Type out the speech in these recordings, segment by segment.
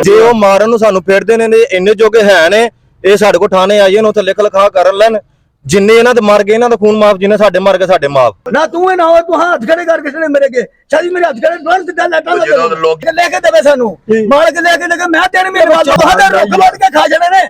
जे वो मारन नूं सानू फेरदे ने इन्ने जोगे है ने ये साडे को थाने आइए ना उत्थे लिख लिखा कर लैन जिन्ने इन्हां दे मर गए इन्हां दा खून माफ जिन्ने साडे मर गए साडे माफ ना तू ना हो तू हाथ खड़े कर किसने मेरे के शादी मेरे हाथ खड़े बंद कर लेटा लोग लेके देवे सानू मार के लेके मैं तेरे मेरे वाल तो हदर रोक बात के खा जाने ने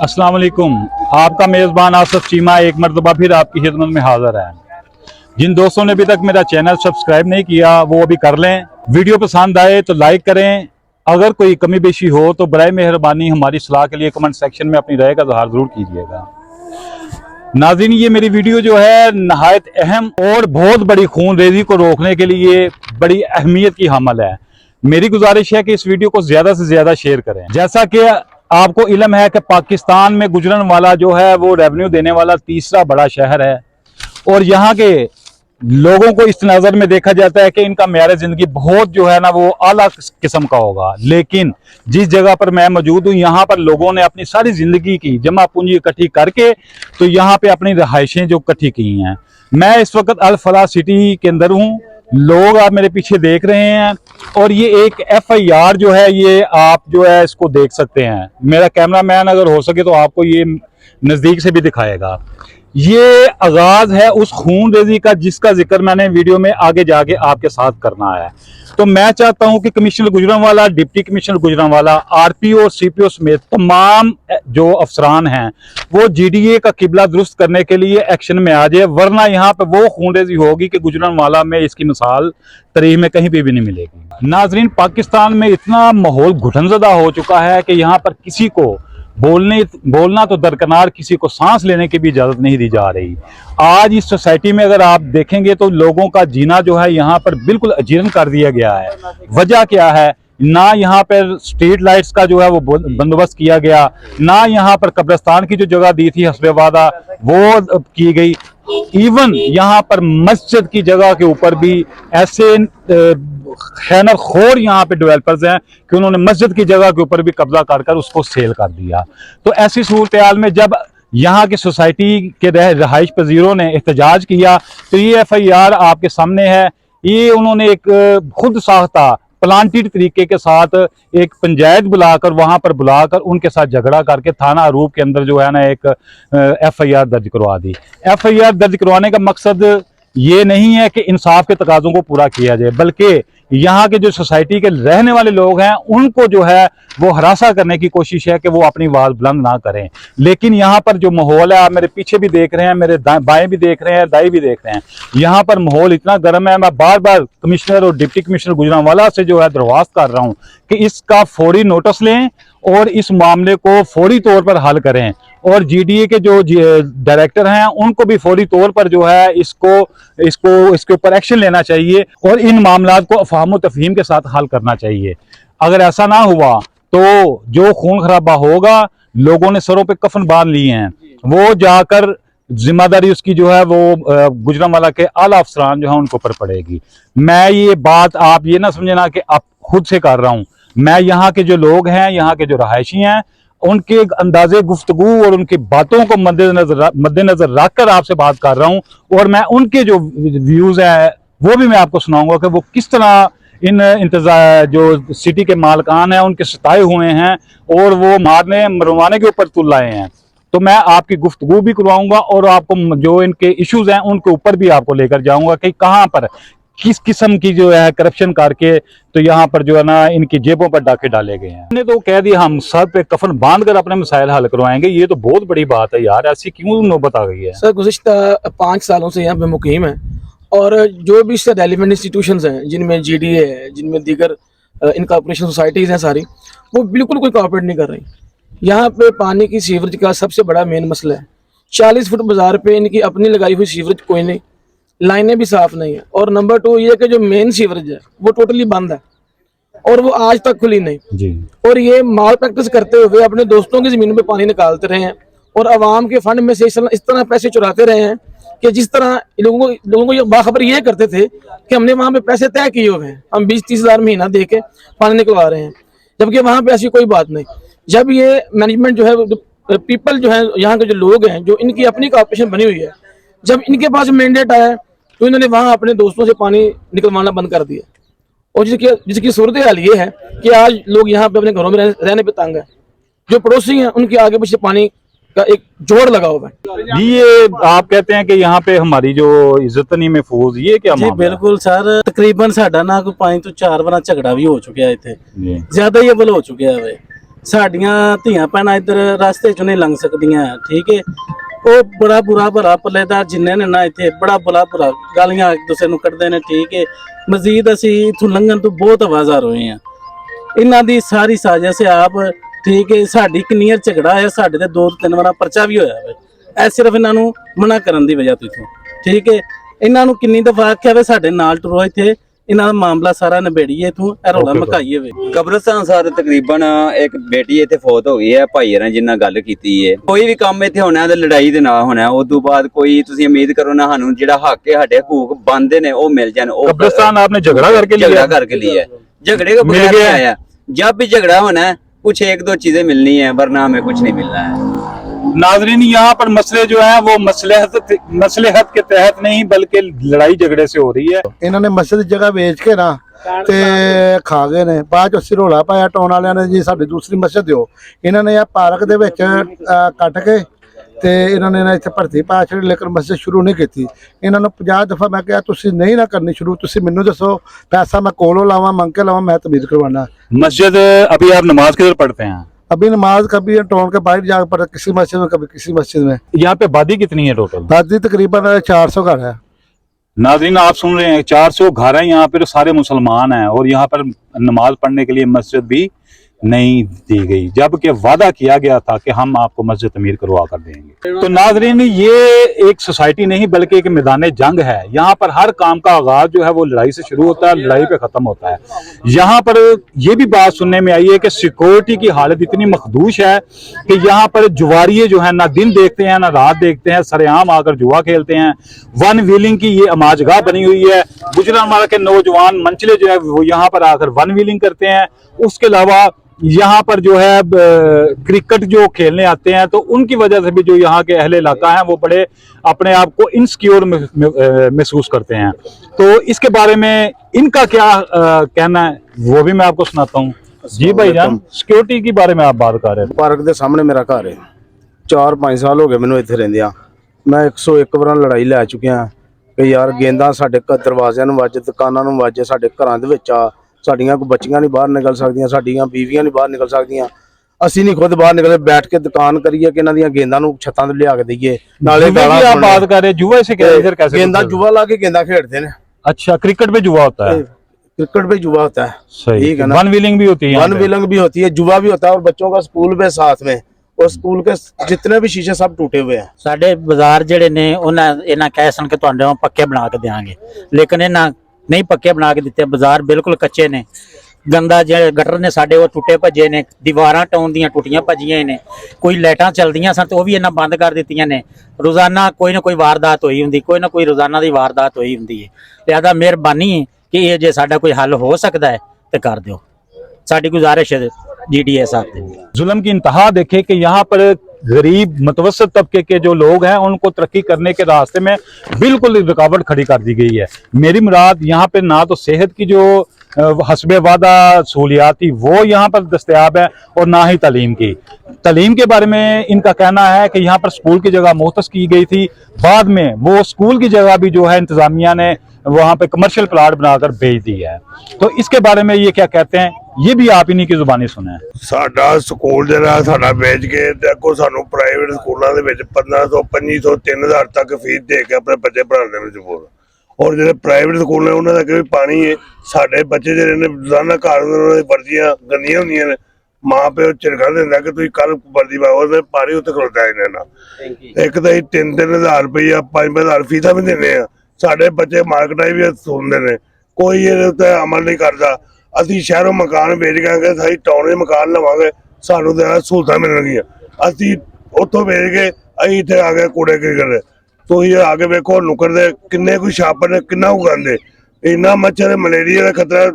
अस्सलाम वालेकुम। आपका मेज़बान आसफ चीमा एक मरतबा फिर आपकी खिदमत में हाजिर है। जिन दोस्तों ने अभी तक मेरा चैनल सब्सक्राइब नहीं किया वो अभी कर लें। वीडियो पसंद आए तो लाइक करें। अगर कोई कमी बेशी हो तो बराए मेहरबानी हमारी सलाह के लिए कमेंट सेक्शन में अपनी राय का इज़हार ज़रूर कीजिएगा। नाज़रीन, ये मेरी वीडियो जो है नहायत अहम और बहुत बड़ी खून रेजी को रोकने के लिए बड़ी अहमियत की हामिल है। मेरी गुजारिश है कि इस वीडियो को ज़्यादा से ज़्यादा शेयर करें। जैसा कि आपको इल्म है कि पाकिस्तान में गुजरनवाला जो है वो रेवेन्यू देने वाला तीसरा बड़ा शहर है और यहाँ के लोगों को इस नज़र में देखा जाता है कि इनका मेयार ज़िंदगी बहुत जो है ना वो आला किस्म का होगा। लेकिन जिस जगह पर मैं मौजूद हूँ यहाँ पर लोगों ने अपनी सारी ज़िंदगी की जमा पूंजी इकट्ठी करके तो यहाँ पे अपनी रहायशें जो इकट्ठी की हैं। मैं इस वक्त अल फलाह सिटी के अंदर हूँ। लोग आप मेरे पीछे देख रहे हैं और ये एक FIR जो है ये आप जो है इसको देख सकते हैं। मेरा कैमरामैन अगर हो सके तो आपको ये नज़दीक से भी दिखाएगा। ये आगाज है उस खून रेजी का जिसका जिक्र मैंने वीडियो में आगे जाके आपके साथ करना है। तो मैं चाहता हूं कि commissioner Gujranwala, deputy commissioner Gujranwala, RPO और CPO समेत तमाम जो अफसरान हैं वो GDA का किबला दुरुस्त करने के लिए एक्शन में आ जाए, वरना यहाँ पे वो खून रेजी होगी कि गुजरांवाला में इसकी मिसाल तारीख में कहीं भी नहीं मिलेगी। नाजरीन, पाकिस्तान में इतना माहौल घुटनज़दा हो चुका है कि यहाँ पर किसी को बोलना तो दरकिनार, किसी को सांस लेने की भी इजाज़त नहीं दी जा रही। आज इस सोसाइटी में अगर आप देखेंगे तो लोगों का जीना जो है यहाँ पर बिल्कुल अजीर्ण कर दिया गया है। वजह क्या है? ना यहाँ पर स्ट्रीट लाइट्स का जो है वो बंदोबस्त किया गया, ना यहाँ पर कब्रिस्तान की जो जगह दी थी हस्बे वादा वो की गई। इवन यहाँ पर मस्जिद की जगह के ऊपर भी ऐसे खैनर खोर यहाँ पे डेवलपर्स हैं कि उन्होंने मस्जिद की जगह के ऊपर भी कब्जा कर उसको सेल कर दिया। तो ऐसी सूरत हाल में जब यहाँ की सोसाइटी के रहाइश पजीरों ने एहतजाज किया तो ये FIR आपके सामने है। ये उन्होंने एक खुद साख्ता प्लांटेड तरीके के साथ एक पंचायत बुलाकर वहां पर बुलाकर उनके साथ झगड़ा करके थाना अरूप के अंदर जो है ना एक FIR दर्ज करवा दी। FIR दर्ज करवाने का मकसद ये नहीं है कि इंसाफ के तकाज़ों को पूरा किया जाए, बल्कि यहाँ के जो सोसाइटी के रहने वाले लोग हैं उनको जो है वो हरासा करने की कोशिश है कि वो अपनी आवाज़ बुलंद ना करें। लेकिन यहाँ पर जो माहौल है, आप मेरे पीछे भी देख रहे हैं, मेरे बाएं भी देख रहे हैं, दाएं भी देख रहे हैं, यहाँ पर माहौल इतना गर्म है। मैं बार बार कमिश्नर और डिप्टी कमिश्नर गुजरांवाला से जो है दरख्वास्त कर रहा हूँ कि इसका फौरी नोटिस लें और इस मामले को फौरी तौर पर हल करें। और GDA के जो डायरेक्टर हैं उनको भी फौरी तौर पर जो है इसके ऊपर एक्शन लेना चाहिए और इन मामलात को अफहाम व तफहीम के साथ हल करना चाहिए। अगर ऐसा ना हुआ तो जो खून खराबा होगा, लोगों ने सरों पे कफन बांध लिए हैं, वो जाकर जिम्मेदारी उसकी जो है वो गुजरांवाला के आला अफसरान जो है उनके ऊपर पड़ेगी। मैं ये बात आप ये ना समझना कि आप खुद से कर रहा हूँ। मैं यहाँ के जो लोग हैं, यहाँ के जो रहायशी हैं, उनके अंदाजे गुफ्तगू और उनकी बातों को मद्देनजर रखकर आपसे बात कर रहा हूँ और मैं उनके जो व्यूज हैं वो भी मैं आपको सुनाऊंगा कि वो किस तरह इन जो सिटी के मालकान हैं उनके सताए हुए हैं और वो मारने मरवाने के ऊपर तुल लाए हैं। तो मैं आपकी गुफ्तगू भी करवाऊंगा और आपको जो इनके इश्यूज हैं उनके ऊपर भी आपको लेकर जाऊंगा कि कहाँ पर किस किस्म की जो है करप्शन करके तो यहाँ पर जो है ना इनकी जेबों पर डाके डाले गए हैं। हमने तो कह दिया हम सर पे कफन बांध कर अपने मसाइल हल करवाएंगे। ये तो बहुत बड़ी बात है यार, ऐसी क्यों नौबत आ गई है? सर गुज़िश्ता 5 सालों से यहाँ पे मुकीम है और जो भी इससे रेलिवेंट इंस्टीट्यूशंस हैं जिनमें GDA है, जिनमें दीगर इनकॉर्पोरेशन सोसाइटीज़ हैं सारी, वो बिल्कुल कोई कॉपरेट नहीं कर रही। यहाँ पे पानी की सीवरेज का सबसे बड़ा मेन मसला है। 40 फुट बाजार पे इनकी अपनी लगाई हुई सीवरेज कोई नहीं, लाइनें भी साफ नहीं है और नंबर 2 ये कि जो मेन सीवरेज है वो टोटली बंद है और वो आज तक खुली नहीं जी। और ये माल प्रैक्टिस करते हुए अपने दोस्तों की जमीन पे पानी निकालते रहे हैं और आवाम के फंड में से इस तरह पैसे चुराते रहे हैं कि जिस तरह लोगों को ये बाखबर ये करते थे कि हमने वहां पे पैसे तय किए हुए हैं, हम 20-30 हज़ार महीना दे के पानी निकलवा रहे हैं। जबकि वहाँ पे ऐसी कोई बात नहीं। जब ये मैनेजमेंट जो है, पीपल जो है, यहाँ के जो लोग हैं, जो इनकी अपनी कॉर्पोरेशन बनी हुई है, जब इनके पास मैंडेट आया तो इन्होंने वहाँ अपने दोस्तों से पानी निकलवाना बंद कर दिया। और जिसकी सूरत हाल ये है कि आज लोग यहाँ पे अपने घरों में रहने पे तंग है। जो पड़ोसी हैं उनके आगे पीछे पानी का एक जोड़ लगा हुआ है। जी, ये आप कहते हैं कि यहाँ पे हमारी जो इज्जत नहीं महफूज, ये क्या जी मामला है? बिल्कुल सर, तकरीबन साडा ना कोई 5 ਤੋਂ 4 ਵਾਰ ਝਗੜਾ ਵੀ ਹੋ ਚੁੱਕਿਆ ਇੱਥੇ। जी। ਜ਼ਿਆਦਾ ਹੀ ਅਵਲ ਹੋ ਚੁੱਕਿਆ ਵੇ। ਸਾਡੀਆਂ ਧੀਆਂ ਭੈਣਾਂ ਇੱਧਰ ਰਸਤੇ ਚੋਂ ਨਹੀਂ ਲੰਘ ਸਕਦੀਆਂ, ਠੀਕ ਹੈ। ਉਹ ਬੜਾ ਬੁਰਾ ਭਲਾ ਪੱਲੇਦਾਰ ਜਿੰਨੇ ਨੇ ਨਾ ਇੱਥੇ ਬੜਾ ਬੁਰਾ ਭਲਾ ਗਾਲੀਆਂ ਇੱਕ ਦੂਸਰੇ ਨੂੰ ਕੱਢਦੇ ਨੇ, ਠੀਕ ਹੈ। ਮਜ਼ੀਦ ਅਸੀਂ ਇੱਥੋਂ ਲੰਘਣ ਤੋਂ ਬਹੁਤ ਆਵਾਜ਼ਾਰ ਹੋਏ ਆ। ਇਹਨਾਂ ਦੀ ਸਾਰੀ ਸਾਜ਼ਿਸ਼ ਆਪ, ਠੀਕ ਹੈ। ਸਾਡੀ ਕਿੰਨੀਆਂ ਝਗੜਾ ਹੋਇਆ, ਸਾਡੇ ਤੇ 2-3 ਵਾਰ ਪਰਚਾ ਵੀ ਹੋਇਆ ਵੇ। ਇਹ ਸਿਰਫ ਇਹਨਾਂ ਨੂੰ ਮਨਾ ਕਰਨ ਦੀ ਵਜ੍ਹਾ ਤੋਂ ਇੱਥੋਂ, ਠੀਕ ਹੈ। ਇਹਨਾਂ ਨੂੰ ਕਿੰਨੀ ਦਫਾ ਆਖਿਆ ਵੇ ਸਾਡੇ ਨਾਲ ਟੁਰੋ, ਇੱਥੇ ਇਹਨਾਂ ਦਾ ਮਾਮਲਾ ਸਾਰਾ ਨਿਬੇੜੀਏ, ਇਥੋਂ ਇਹ ਰੌਲਾ ਮਕਾਈਏ ਵੇ। ਕਬਰਸਤਾਨ ਸਰ ਤਕਰੀਬਨ ਇੱਕ ਬੇਟੀ ਇੱਥੇ ਫੌਤ ਹੋ ਗਈ ਹੈ, ਭਾਈ ਹਰਾਂ ਜਿੰਨਾ ਗੱਲ ਕੀਤੀ ਹੈ। ਕੋਈ ਵੀ ਕੰਮ ਇੱਥੇ ਹੋਣਾ ਤੇ ਲੜਾਈ ਦੇ ਨਾਲ ਹੋਣਾ। ਉਸ ਤੋਂ ਬਾਅਦ ਕੋਈ ਤੁਸੀਂ ਉਮੀਦ ਕਰੋ ਨਾ ਸਾਨੂੰ ਜਿਹੜਾ ਹੱਕ ਹੈ, ਸਾਡੇ ਹਕੂਕ ਬਣਦੇ ਨੇ ਉਹ ਮਿਲ ਜਾਣ। ਉਹ कब्रिस्तान आपने झगड़ा करके लिया? झगड़ा करके लिया है, झगड़े को बगैर नहीं आया। जब भी झगड़ा होना है कुछ 1-2 चीजें मिलनी है, वरना हमें कुछ नहीं मिलना है। नाजरीन, यहाँ पर मसले जो है वो मसलहत के तहत नहीं बल्कि लड़ाई झगड़े से हो रही है। ਇਹਨਾਂ ਨੇ ਮਸਜਿਦ ਜਗ੍ਹਾ ਵੇਚ ਕੇ ਨਾ ਤੇ ਖਾ ਗਏ ਨੇ। ਬਾਅਦ ਚ ਅਸੀਂ ਰੋਲਾ ਪਾਇਆ ਟਾਉਣ ਵਾਲਿਆਂ ਨੇ, ਜੀ ਸਾਡੀ ਦੂਸਰੀ ਮਸਜਿਦ ਦਿਓ। ਇਹਨਾਂ ਨੇ ਇਹ ਪਾਰਕ ਦੇ ਵਿੱਚ ਕੱਟ ਕੇ ਤੇ ਇਹਨਾਂ ਨੇ ਇੱਥੇ ਭਰਤੀ ਪਾ ਛੱਡੀ, ਲੇਕਿਨ ਮਸਜਿਦ ਸ਼ੁਰੂ ਨਹੀਂ ਕੀਤੀ। ਇਹਨਾਂ ਨੂੰ 50 ਦਫਾ ਮੈਂ ਕਿਹਾ ਤੁਸੀਂ ਨਹੀਂ ਨਾ ਕਰਨੀ ਸ਼ੁਰੂ, ਤੁਸੀਂ ਮੈਨੂੰ ਦੱਸੋ ਪੈਸਾ ਮੈਂ ਕੋਲੋਂ ਲਾਵਾਂ, ਮੰਗ ਕੇ ਲਾਵਾਂ, मैं तमीज करवाना। मस्जिद अभी आप नमाज किधर पढ़ते हैं? अभी नमाज कभी टाउन के बाहर जाकर पढ़ा, किसी मस्जिद में, कभी किसी मस्जिद में। यहाँ पे आबादी कितनी है टोटल? आबादी तकरीबन 400 घर है। नाजरीन, आप सुन रहे हैं 400 घर हैं यहाँ पे, सारे मुसलमान हैं और यहाँ पर नमाज पढ़ने के लिए मस्जिद भी नहीं दी गई, जबकि वादा किया गया था कि हम आपको मस्जिद तमीर करवा कर देंगे। तो नाजरीन, ये एक सोसाइटी नहीं बल्कि एक मैदान जंग है। यहाँ पर हर काम का आगाज जो है वो लड़ाई से शुरू होता है, लड़ाई पे खत्म होता है। यहाँ पर ये भी बात सुनने में आई है कि सिक्योरिटी की हालत इतनी मखदूश है कि यहाँ पर जुआरिये जो है ना दिन देखते हैं ना रात देखते हैं, सरेआम आकर जुआ खेलते हैं। वन व्हीलिंग की ये अमाजगाह बनी हुई है। गुजरांवाला के नौजवान मंचले जो है वो यहाँ पर आकर वन व्हीलिंग करते हैं। उसके अलावा यहाँ पर जो है क्रिकेट जो खेलने आते हैं, तो उनकी वजह से भी जो यहाँ के अहले इलाका हैं वो बड़े अपने आप को इनसिक्योर महसूस करते हैं। तो इसके बारे में इनका क्या कहना है वो भी मैं आपको सुनाता हूँ। जी भाईजान, सिक्योरिटी के बारे में आप बात कर रहे हैं। पार्क के सामने मेरा घर है। 4-5 साल हो गए मैनू इत्थे रहिंदियां। मैं 101 वार लड़ाई लै चुकिया कि यार गेंदा साडे दरवाज़िਆਂ ਨੂੰ ਵੱਜ, दुकानां ਨੂੰ ਵੱਜ, साडे घरां ਦੇ ਵਿੱਚ ਆ। ਸਾਡੀਆਂ ਕੋਈ ਬੱਚੀਆਂ ਨਹੀਂ ਬਾਹਰ ਨਿਕਲ ਸਕਦੀਆਂ, ਸਾਡੀਆਂ ਬੀਵੀਆਂ ਨਹੀਂ ਬਾਹਰ ਨਿਕਲ ਸਕਦੀਆਂ। ਅਸੀਂ ਨਹੀਂ ਖੁਦ ਬਾਹਰ ਨਿਕਲੇ, ਬੈਠ ਕੇ ਦੁਕਾਨ ਕਰੀਏ ਕਿ ਇਹਨਾਂ ਦੀਆਂ ਗੇਂਦਾਂ ਨੂੰ ਛੱਤਾਂ ਤੇ ਲਿਆ ਕੇ ਦਈਏ। ਨਾਲੇ ਗਾਲਾਂ आप बात कर रहे हैं जुआ से इधर कैसे? गेंदा जुआ ला के गेंदा खेलते हैं। अच्छा, क्रिकेट पे जुआ होता है? क्रिकेट पे जुआ होता है, सही ठीक है ना। वन व्हीलिंग भी होती है? वन व्हीलिंग भी होती है, जुआ भी होता है, और बच्चों का स्कूल भी साथ में, और स्कूल के जितने भी शीशे सब टूटे हुए हैं। ਸਾਡੇ ਬਾਜ਼ਾਰ ਜਿਹੜੇ ਨੇ ਉਹਨਾਂ ਇਹਨਾਂ ਕਹਿ ਸਨ ਕਿ ਤੁਹਾਨੂੰ ਪੱਕੇ ਬਣਾ ਕੇ ਦੇਵਾਂਗੇ, ਲੇਕਿਨ ਇਹਨਾਂ ਨਹੀਂ ਪੱਕੇ ਬਣਾ ਕੇ ਦਿੱਤੇ। ਬਾਜ਼ਾਰ ਬਿਲਕੁਲ ਕੱਚੇ ਨੇ। ਗੰਦਾ ਜਿਹੜੇ ਗਟਰ ਨੇ ਸਾਡੇ ਉਹ ਟੁੱਟੇ ਭੱਜੇ ਨੇ, ਦੀਵਾਰਾਂ ਟਾਉਣ ਦੀਆਂ ਟੁੱਟੀਆਂ ਭੱਜੀਆਂ ਨੇ। ਕੋਈ ਲਾਈਟਾਂ ਚੱਲਦੀਆਂ ਸਨ ਤੇ ਉਹ ਵੀ ਇਹਨਾਂ ਬੰਦ ਕਰ ਦਿੱਤੀਆਂ ਨੇ। ਰੋਜ਼ਾਨਾ ਕੋਈ ਨਾ ਕੋਈ ਵਾਰਦਾਤ ਹੋਈ ਹੁੰਦੀ, ਕੋਈ ਨਾ ਕੋਈ ਰੋਜ਼ਾਨਾ ਦੀ ਵਾਰਦਾਤ ਹੋਈ ਹੁੰਦੀ ਹੈ। ਲਿਆਦਾ ਮਿਹਰਬਾਨੀ ਹੈ ਕਿ ਇਹ ਜੇ ਸਾਡਾ ਕੋਈ ਹੱਲ ਹੋ ਸਕਦਾ ਹੈ ਤੇ ਕਰ ਦਿਓ। ਸਾਡੀ गुजारिश है GDA साहब से। जुल्म की इंतहा देखे कि यहाँ पर गरीब मतवसत तबके के जो लोग हैं उनको तरक्की करने के रास्ते में बिल्कुल रुकावट खड़ी कर दी गई है। मेरी मुराद यहाँ पे ना तो सेहत की जो हस्बे वादा सहूलियात थी वो यहाँ पर दस्तयाब है और ना ही तालीम की। तालीम के बारे में इनका कहना है कि यहाँ पर स्कूल की जगह मुख्तस की गई थी, बाद में वो स्कूल की जगह भी जो है इंतजामिया ने वहाँ पे कमर्शियल प्लाट बनाकर बेच दी है। तो इसके बारे में ये क्या कहते हैं, ये भी आप इन्हीं की जुबानी सुने। ਸਾਡਾ ਸਕੂਲ ਜਿਹੜਾ ਸਾਡਾ ਵੇਚ ਕੇ ਤੇ ਅੱਗੋਂ ਸਾਨੂੰ ਪ੍ਰਾਈਵੇਟ ਸਕੂਲਾਂ ਦੇ ਵਿੱਚ 1500 2500 3000 ਤੱਕ ਫੀਸ ਦੇ ਕੇ ਆਪਣੇ ਬੱਚੇ ਪੜ੍ਹਾਉਂਦੇ ਨੇ ਮਜਬੂਰ। ਔਰ ਜਿਹੜੇ ਪ੍ਰਾਈਵੇਟ ਸਕੂਲ ਨੇ ਉਹਨਾਂ ਦਾ ਕੋਈ ਪਾਣੀ ਹੈ। ਸਾਡੇ ਬੱਚੇ ਜਿਹੜੇ ਨੇ ਰੋਜ਼ਾਨਾ ਘਰ ਉਹਨਾਂ ਦੀ ਵਰਦੀਆਂ ਗੰਦੀਆਂ ਹੁੰਦੀਆਂ ਨੇ, ਮਾਂ ਪਿਓ ਝਿੜਕਾਂ ਦਿੰਦਾ ਕਿ ਤੁਸੀਂ ਕੱਲ ਵਰਦੀ ਪਾਓ, ਉਹਨੇ ਪਾਣੀ ਉੱਤੇ ਖਲੋਤਾ ਇਹਨਾਂ ਨਾਲ। ਇੱਕ ਤਾਂ 3-3000 ਰੁਪਈਆ 5-5000 ਫੀਸਾਂ ਵੀ ਦਿੰਦੇ ਆ। ਸਾਡੇ ਬੱਚੇ ਮਾਰਕੀਟਾਂ ਵੀ ਸੁਣਦੇ ਨੇ, ਕੋਈ ਇਹਦੇ ਉੱਤੇ ਅਮਲ ਨਹੀਂ ਕਰਦਾ। ਅਸੀਂ ਸ਼ਹਿਰੋਂ ਮਕਾਨ ਵੇਚ ਕੇ ਅਸੀਂ ਟਾਊਨ ਦੇ ਮਕਾਨ ਲਵਾਂਗੇ, ਸਾਨੂੰ ਤਾਂ ਸਹੂਲਤਾਂ ਮਿਲਣਗੀਆਂ। ਅਸੀਂ ਉੱਥੋਂ ਵੇਚ ਕੇ ਅਸੀਂ ਇੱਥੇ ਆ ਗਏ ਕੂੜੇ ਕੀ ਕਰਦੇ। ਤੁਸੀਂ ਆ ਕੇ ਵੇਖੋ ਨੁੱਕਰ ਦੇ ਕਿੰਨੇ ਕੋਈ ਛਾਪ ਨੇ, ਕਿੰਨਾ ਉਗਾਉਂਦੇ। ਇੰਨਾ ਮੱਛਰ ਮਲੇਰੀਆ ਦਾ ਖਤਰਾ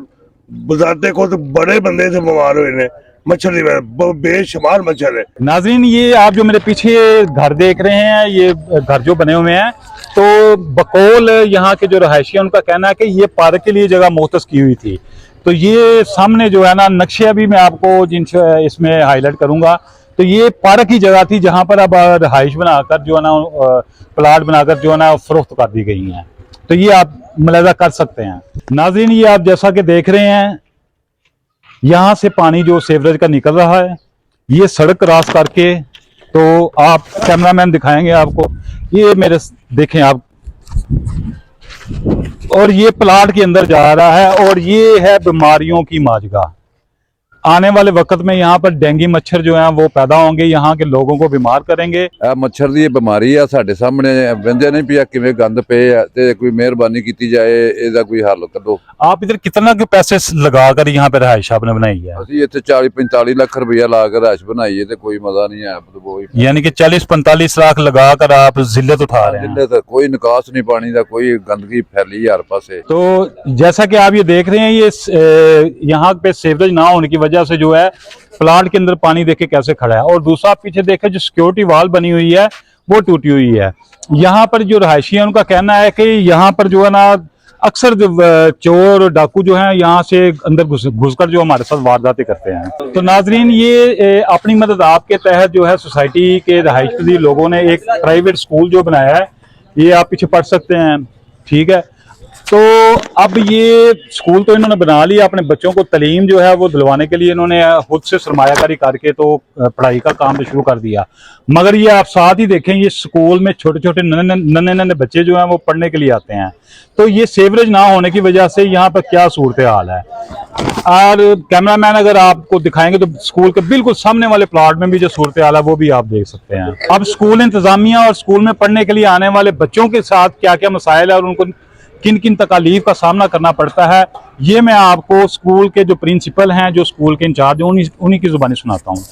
बजाते खुद बड़े बंदे से बीमार हुए ने मच्छर की वजह, बेशुमार मच्छर है। नाजरीन, ये आप जो मेरे पीछे घर देख रहे हैं, ये घर जो बने हुए हैं, तो बकौल यहाँ के जो रहायशी हैं उनका कहना है कि ये पार्क के लिए जगह मुख्तस की हुई थी। तो ये सामने जो है ना नक्शे अभी मैं आपको जिन इसमें हाईलाइट करूंगा, तो ये पार्क की जगह थी जहाँ पर अब रहाइश बनाकर जो है ना प्लाट बनाकर जो है ना फरोख्त कर दी गई हैं। तो ये आप मुलाजा कर सकते हैं। नाज़रीन, ये आप जैसा कि देख रहे हैं, यहाँ से पानी जो सीवरेज का निकल रहा है, ये सड़क क्रॉस करके, तो आप कैमरामैन दिखाएंगे आपको, ये मेरे देखें आप, और ये प्लाट के अंदर जा रहा है और ये है बीमारियों की माजगा। आने वाले वक्त में यहाँ पर डेंगू मच्छर जो हैं वो पैदा होंगे, यहाँ के लोगों को बीमार करेंगे। मच्छर ਦੀ ਬਿਮਾਰੀ ਆ ਸਾਡੇ ਸਾਹਮਣੇ ਵੰਦੇ ਨਹੀਂ ਪਿਆ ਕਿਵੇਂ ਗੰਦ ਪਏ ਆ ਤੇ ਕੋਈ ਮਿਹਰਬਾਨੀ ਕੀਤੀ ਜਾਏ ਇਹਦਾ ਕੋਈ ਹੱਲ ਕੱਢੋ। आप इधर कितना के पैसे लगाकर यहाँ पे रहाइश आपने बनाई है? ਅਸੀਂ ਇੱਥੇ 40-45 ਲੱਖ ਰੁਪਇਆ ਲਾ ਕੇ ਰਾਸ਼ ਬਣਾਈ ਹੈ ਤੇ ਕੋਈ ਮਜ਼ਾ नहीं आया। यानी कि 40-45 लाख लगाकर आप जिल्लत उठा रहे हैं। जिले तक कोई निकास नहीं पानी का, कोई गंदगी फैली हर पासे। तो जैसा कि आप ये देख रहे हैं, ये यहाँ पे सीवरेज ना होने की वजह से जो है प्लाट के अंदर पानी देखे कैसे खड़ा है, और दूसरा आप पीछे देखे जो सिक्योरिटी वाल बनी हुई है वो टूटी हुई है। यहाँ पर जो रहायशी है उनका कहना है कि यहाँ पर जो है ना अक्सर चोर और डाकू जो हैं यहाँ से अंदर घुसकर जो हमारे साथ वारदातें करते हैं। तो नाजरीन, ये अपनी मदद आपके तहत जो है सोसाइटी के रहायशी लोगों ने एक प्राइवेट स्कूल जो बनाया है, ये आप पीछे पढ़ सकते हैं, ठीक है। तो अब ये स्कूल तो इन्होंने बना लिया, अपने बच्चों को तालीम जो है वो दिलवाने के लिए इन्होंने खुद से सरमायाकारी करके तो पढ़ाई का काम भी शुरू कर दिया। मगर ये आप साथ ही देखें, ये स्कूल में छोटे छोटे नन्हे बच्चे जो हैं वो पढ़ने के लिए आते हैं। तो ये सीवरेज ना होने की वजह से यहाँ पर क्या सूरत हाल है, और कैमरामैन अगर आपको दिखाएंगे तो स्कूल के बिल्कुल सामने वाले प्लॉट में भी जो सूरत हाल है वो भी आप देख सकते हैं। अब स्कूल इंतजामिया और स्कूल में पढ़ने के लिए आने वाले बच्चों के साथ क्या क्या मसाइल है और उनको किन किन तकालीफ का सामना करना पड़ता है, ये मैं आपको स्कूल के जो प्रिंसिपल हैं, जो स्कूल के इंचार्ज हैं, उन्हीं की जुबानी सुनाता हूँ।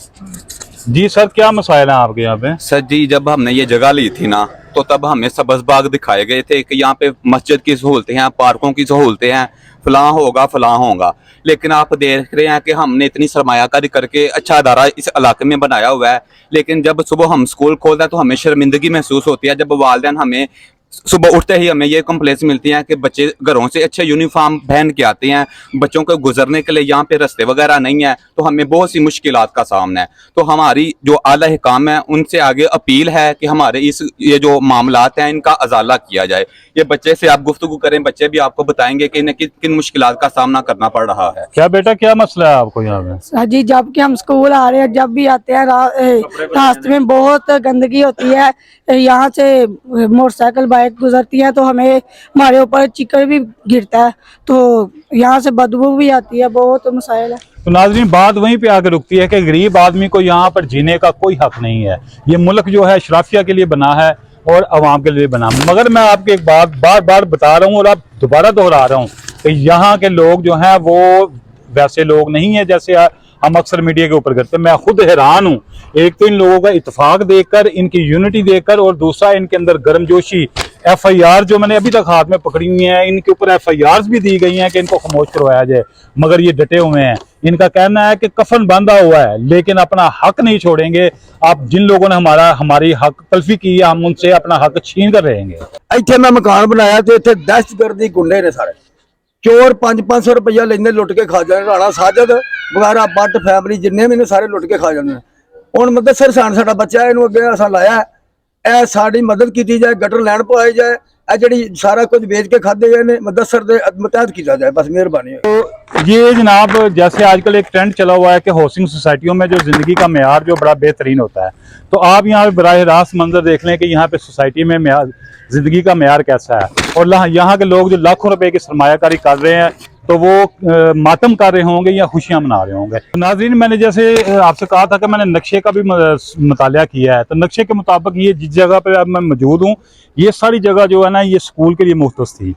जी सर, क्या मसाइल है आपके यहाँ पे? सर जी, जब हमने ये जगह ली थी ना, तो तब हमें सब्ज़ बाग दिखाए गए थे कि यहाँ पे मस्जिद की सहूलतें हैं, पार्कों की सहूलतें हैं, फलां होगा। लेकिन आप देख रहे हैं कि हमने इतनी सरमायाकारी करके अच्छा अदारा इस इलाके में बनाया हुआ है, लेकिन जब सुबह हम स्कूल खोलते हैं तो हमें शर्मिंदगी महसूस होती है। जब वालिदैन हमें सुबह उठते ही हमें ये कंप्लेंट्स मिलती हैं कि बच्चे घरों से अच्छे यूनिफॉर्म पहन के आते हैं, बच्चों को गुजरने के लिए यहाँ पे रास्ते वगैरह नहीं है, तो हमें बहुत सी मुश्किलात का सामना है। तो हमारी जो आला हुकाम है उनसे आगे अपील है कि हमारे ये जो मामलात हैं इनका अजाला किया जाए। ये बच्चे से आप गुफ्तगू करें, बच्चे भी आपको बताएंगे कि इन्हें किन मुश्किलात का सामना करना पड़ रहा है। क्या बेटा, क्या मसला है आपको यहाँ पे? जी, जब कि हम स्कूल आ रहे हैं, जब भी आते हैं रास्ते में बहुत गंदगी होती है। यहाँ से मोटरसाइकिल बाइक गुजरती है तो हमें हमारे ऊपर चिकन भी गिरता है, तो यहाँ से बदबू भी आती है, बहुत मसाइल है। तो नाज़रीन, बात वहीं पे आकर रुकती है कि गरीब आदमी को यहाँ पर जीने का कोई हक नहीं है। ये मुल्क जो है शराफिया के लिए बना है और अवाम के लिए बना। मगर मैं आपको एक बात बार बार बता रहा हूँ और अब दोबारा दोहरा रहा हूँ कि यहाँ के लोग जो हैं वो वैसे लोग नहीं है जैसे हम अक्सर मीडिया के ऊपर करते हैं। मैं खुद हैरान हूँ, एक तो इन लोगों का इत्तेफाक देखकर, इनकी यूनिटी देखकर, और दूसरा इनके अंदर गर्मजोशी। FIR जो मैंने अभी तक हाथ में पकड़ी हुई है, इनके ऊपर FIRs भी दी गई हैं कि इनको खामोश करवाया जाए, मगर ये डटे हुए हैं। इनका कहना है कि कफन बांधा हुआ है लेकिन अपना हक नहीं छोड़ेंगे। आप जिन लोगों ने हमारी हक तलफी की है, हम उनसे अपना हक छीन कर रहेंगे। ਇੱਥੇ ਮੈਂ ਮਕਾਨ ਬਣਾਇਆ ਤੇ ਇੱਥੇ ਦਹਿਸ਼ਤਗਰਦੀ ਗੁੰਡੇ ਨੇ ਸਾਰੇ, ਚੋਰ 500 ਰੁਪਇਆ ਲੈਂਦੇ, ਲੁੱਟ ਕੇ ਖਾ ਜਾਂਦੇ। ਰਾਣਾ ਸਾਜਦ ਵਗੈਰਾ ਬੱਟ ਫੈਮਿਲੀ ਜਿੰਨੇ ਵੀ ਨੇ ਸਾਰੇ ਲੁੱਟ ਕੇ ਖਾ ਜਾਂਦੇ। ਹੁਣ ਮੁਦੱਸਰ ਸਾਨ ਸਾਡਾ ਬੱਚਾ, ਇਹਨੂੰ ਅੱਗੇ ਅਸਾਂ ਲਾਇਆ, ਇਹ ਸਾਡੀ ਮਦਦ ਕੀਤੀ ਜਾਏ, ਗਟਰ ਲੈਣ ਪਵਾਏ ਜਾਏ, ਇਹ ਜਿਹੜੀ ਸਾਰਾ ਕੁਝ ਵੇਚ ਕੇ ਖਾਦੇ गए ने मुदस्सर ਦੇ मुतहद किया जाए, बस मेहरबानी। तो ये जनाब, जैसे आजकल एक ट्रेंड चला हुआ है कि हाउसिंग सोसाइटियों में जो जिंदगी का मेयार जो बड़ा बेहतरीन होता है, तो आप यहाँ पे बराह रास्त मंजर देख लें कि यहाँ पे सोसाइटी में जिंदगी का मेयार कैसा है। और यहाँ के लोग जो लाखों रुपए की सरमायाकारी कर रहे हैं, तो वो मातम कर रहे होंगे या खुशियां मना रहे होंगे। तो नाज़रीन, मैंने जैसे आपसे कहा था कि मैंने नक्शे का भी मुतालिया किया है, तो नक्शे के मुताबिक ये जिस जगह पे अब मैं मौजूद हूँ, ये सारी जगह जो है ना ये स्कूल के लिए मुख्तस थी।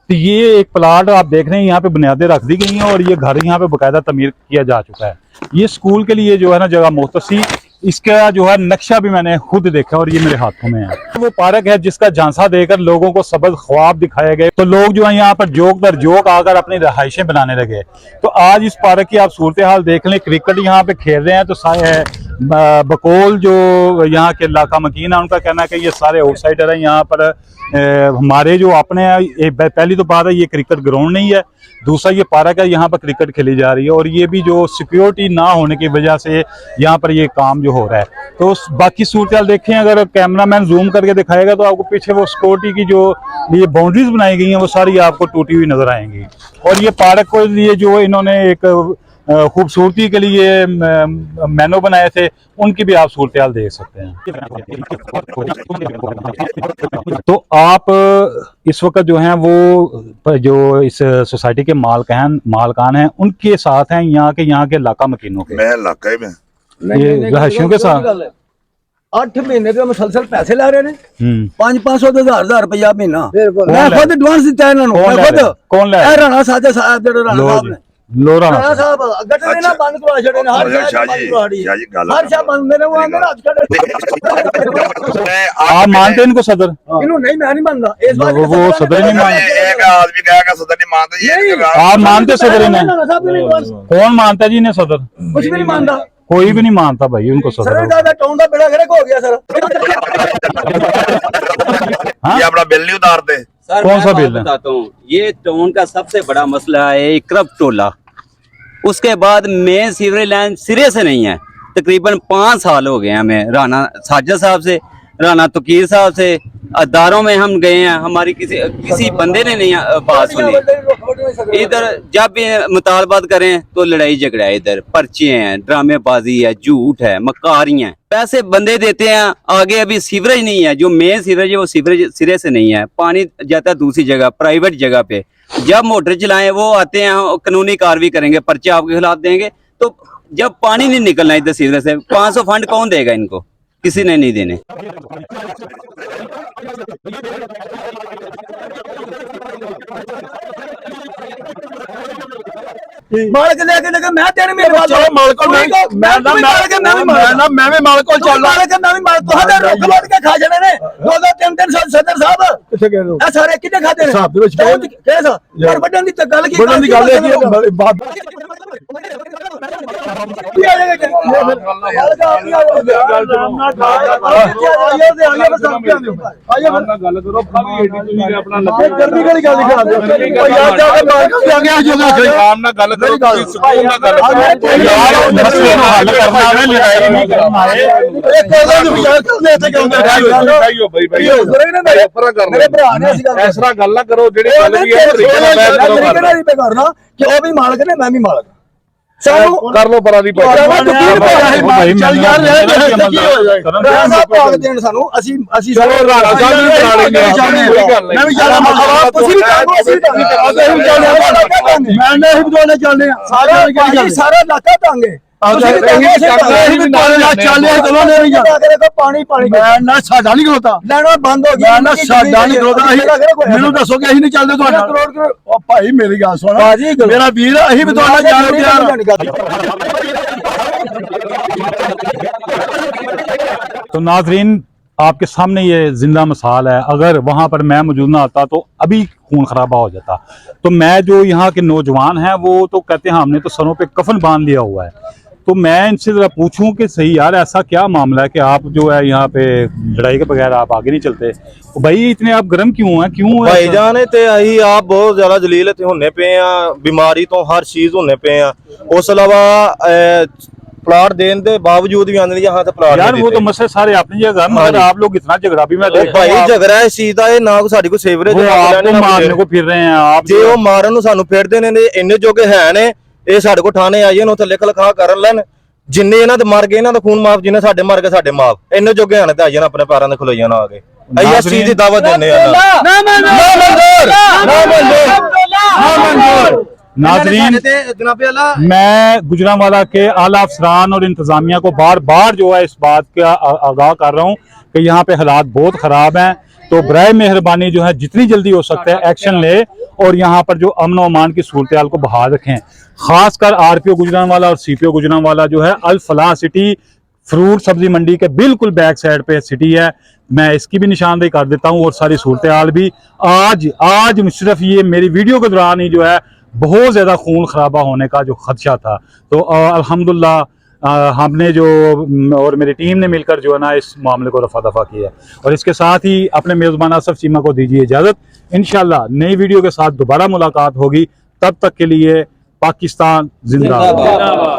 तो ये एक प्लाट आप देख रहे हैं, यहाँ पे बुनियादें रख दी गई हैं और ये घर यहाँ पे बाकायदा तमीर किया जा चुका है। ये स्कूल के लिए जो है ना जगह मुख्तस थी, इसका जो है नक्शा भी मैंने खुद देखा और ये मेरे हाथों में है। वो पार्क है जिसका झांसा देकर लोगों को सबज ख्वाब दिखाए गए, तो लोग जो है यहाँ पर जोक दर जोक आकर अपनी रहाइशें बनाने लगे। तो आज इस पार्क की आप सूरत हाल देख लें, क्रिकेट यहाँ पे खेल रहे हैं तो बकोल जो यहाँ के इलाका मकीन है उनका कहना है कि ये सारे आउटसाइडर हैं यहाँ पर। हमारे जो अपने हैं, पहली तो बात है ये क्रिकेट ग्राउंड नहीं है, दूसरा ये पार्क है, यहाँ पर क्रिकेट खेली जा रही है और ये भी जो सिक्योरिटी ना होने की वजह से यहाँ पर ये काम जो हो रहा है। तो बाकी सूरत देखें, अगर कैमरामैन जूम करके दिखाएगा तो आपको पीछे वो सिक्योरिटी की जो ये बाउंड्रीज बनाई गई हैं वो सारी आपको टूटी हुई नजर आएंगी। और ये पार्क को लिए जो इन्होंने एक खूबसूरती के लिए मेनू बनाए थे उनकी भी आप सूरत हाल देख सकते हैं। तो आप इस वक्त जो हैं वो जो इस सोसाइटी के मालकान हैं उनके साथ हैं, यहाँ के इलाका मकीनों के, मैं इलाका ही में ये रहायशियों के साथ 8 महीने के मुसलसल पैसे ला रहे हैं, 500 तो 1000 रुपया महीना। मैं खुद एडवांस दिता इन्हों ਨੂੰ, मैं खुद कौन ले राणा साहब ਜਿਹੜੇ ਰਾਣਾ ਸਾਹਿਬ ਨੇ, लोरा ਰਾਣਾ ਸਾਹਿਬ ਗੱਟੇ ਨੇ ਨਾ ਬੰਦ ਕਰਵਾ ਛੜੇ ਨੇ, ਹਰ ਸ਼ਾਹ ਬੰਦ ਕਰਵਾੜੀ, ਹਰ ਸ਼ਾਹ ਬੰਦ ਨੇ, ਉਹ ਆਂਦੇ ਅੱਜ ਕੱਢ। आप मानते हैं इनको सदर? ਇਹਨੂੰ नहीं, मैं नहीं मानता इस बात वो सदर ही नहीं मानते। एक आदमी कहेगा सदर नहीं मानता, ये आप मानते सदर इन्हें? राणा साहब ने एडवांस कौन मानता है जी इन्हें सदर? कुछ भी नहीं मानता, कोई भी नहीं मानता भाई उनको सर सदर। दादा टाउन का बेड़ा गर्क हो गया सर। ये अपना बिल नहीं उतारते। सर कौन मैं सा बात बिल है? बताता हूँ, ये टाउन का सबसे बड़ा मसला है इकरब टोला। उसके बाद मेन सीवरेज लाइन सिरे से नहीं है। तकरीबन 5 साल हो गए हमें, राणा साजिद साहब से, राणा तकीर साहब से, अदारों में हम गए हैं, हमारी किसी बंदे ने नहीं बात सुनी। इधर जब भी मुतालबात करें तो लड़ाई झगड़ा है, इधर पर्चे हैं, ड्रामेबाजी है, झूठ है, मकारी हैं, पैसे बंदे देते हैं, आगे अभी सीवरेज नहीं है। जो मेन सीवरेज है वो सीवरेज सिरे से नहीं है, पानी जाता है दूसरी जगह, प्राइवेट जगह पे। जब मोटर चलाएं वो आते हैं, कानूनी कार्रवाई करेंगे, पर्चे आपके खिलाफ देंगे। तो जब पानी नहीं निकलना इधर सीवरेज से, 500 फंड कौन देगा इनको? किसी ने नहीं देने। मालक लेके लगे, मैं तेरे मेरे बात चलो मालक को मैं भी मालक मैं भी मालक तो हदर रोक लोट के खा जाने ने 2-2 3-3 साल सदर साहब किथे गए हो? सारे किथे खाते ने साहब दे विच कैसा पर बड़न दी गल की बड़न दी गल है कि बात ऐसा गल ना करो जेडी करना कि वो भी मालक ने मैं भी मालक कर लो परा दी चल यार सानू ਅਸੀਂ चलो राणा साहब भी करा लेंगे, मैं भी जाना ਤੁਸੀਂ ਵੀ ਕਰੋ ਅਸੀਂ मैं नहीं बदलने चलने सारा इलाका तंगे पानी पानी ना साडा नहीं खलोता लेना बंद हो गया ना साडा नहीं खलोता मैनू दसो कि ਅਸੀਂ नहीं चलते ਤੁਹਾਡੇ ओ भाई मेरी गल सुन मेरा वीर ਅਸੀਂ भी ਤੁਹਾਡਾ जान तो नाजरीन आपके सामने ये जिंदा मिसाल है, अगर वहां पर मैं मौजूद ना आता तो अभी खून खराबा हो जाता। तो मैं जो यहाँ के नौजवान हैं वो तो कहते हैं हमने तो सरों पे कफन बांध लिया हुआ है। तो मैं इनसे जरा पूछूं कि सही यार ऐसा क्या मामला है कि आप जो है यहाँ पे लड़ाई के बगैर आप आगे नहीं चलते? तो भाई इतने आप गर्म क्यों हैं? क्यों भाईजान ते अही आप बहुत ज्यादा जलील होने पे हैं, बीमारी तो हर चीज होने पे हैं। उस अलावा प्लाट देने के बावजूद भी आने यहाँ से प्लाट यार वो तो मसले सारे अपनी जगह, मगर आप लोग इतना झगड़ा भी मैं भाई झगड़ा इस चीज का ना को साडी को सीवरेज मारने को फिर रहे हैं आप, जे वो मारन ਨੂੰ ਸਾਨੂੰ ਫਿਰਦੇ ਨੇ ਇੰਨੇ ਜੋਗੇ ਹੈ ਨੇ ਇਹ ਸਾਡੇ ਕੋ ਥਾਣੇ ਆਈਏ ਨੇ ਉੱਥੇ ਲਿਖ ਲਿਖਾ ਕਰਨ ਲੈਣ। ਜਿੰਨੇ ਇਹਨਾਂ ਦੇ ਮਰ ਗਏ ਇਹਨਾਂ ਦਾ ਖੂਨ ਮਾਫ, ਜਿੰਨੇ ਸਾਡੇ ਮਰ ਗਏ ਸਾਡੇ ਮਾਫ। ਇੰਨੇ ਜੋਗੇ ਹਨ ਤੇ ਆਈਏ ਆਪਣੇ ਪੈਰਾਂ ਦੇ ਖਲੋਈਆਂ ਨਾ ਆ ਕੇ ਅਸੀਂ ਇਸ ਚੀਜ਼ ਦੀ ਦਾਵਤ ਦਿੰਦੇ ਆ ਨਾ ਮਨਜ਼ੂਰ ਨਾ ਮਨਜ਼ੂਰ। नाजरीन मैं गुजरांवाला के आला अफसरान और इंतजामिया को बार बार जो है इस बात का आगाह कर रहा हूँ कि यहाँ पे हालात बहुत ख़राब हैं। तो बराए मेहरबानी जो है जितनी जल्दी हो सकता है एक्शन ले और यहाँ पर जो अमन और अमान की सूरत को बहाल रखें। खासकर RPO गुजरांवाला और CPO गुजरांवाला जो है अल फलाह सिटी फ्रूट सब्जी मंडी के बिल्कुल बैक साइड पे सिटी है। मैं इसकी भी निशानदेही कर देता हूँ और सारी सूरत हाल भी। आज सिर्फ ये मेरी वीडियो के दौरान ही जो है बहुत ज़्यादा खून खराबा होने का जो खदशा था, तो अल्हम्दुलिल्लाह हमने जो और मेरी टीम ने मिलकर जो है ना इस मामले को रफा दफा किया। और इसके साथ ही अपने मेज़बान आसफ चीमा को दीजिए इजाज़त। इंशाल्लाह नई वीडियो के साथ दोबारा मुलाकात होगी। तब तक के लिए पाकिस्तान जिंदाबाद।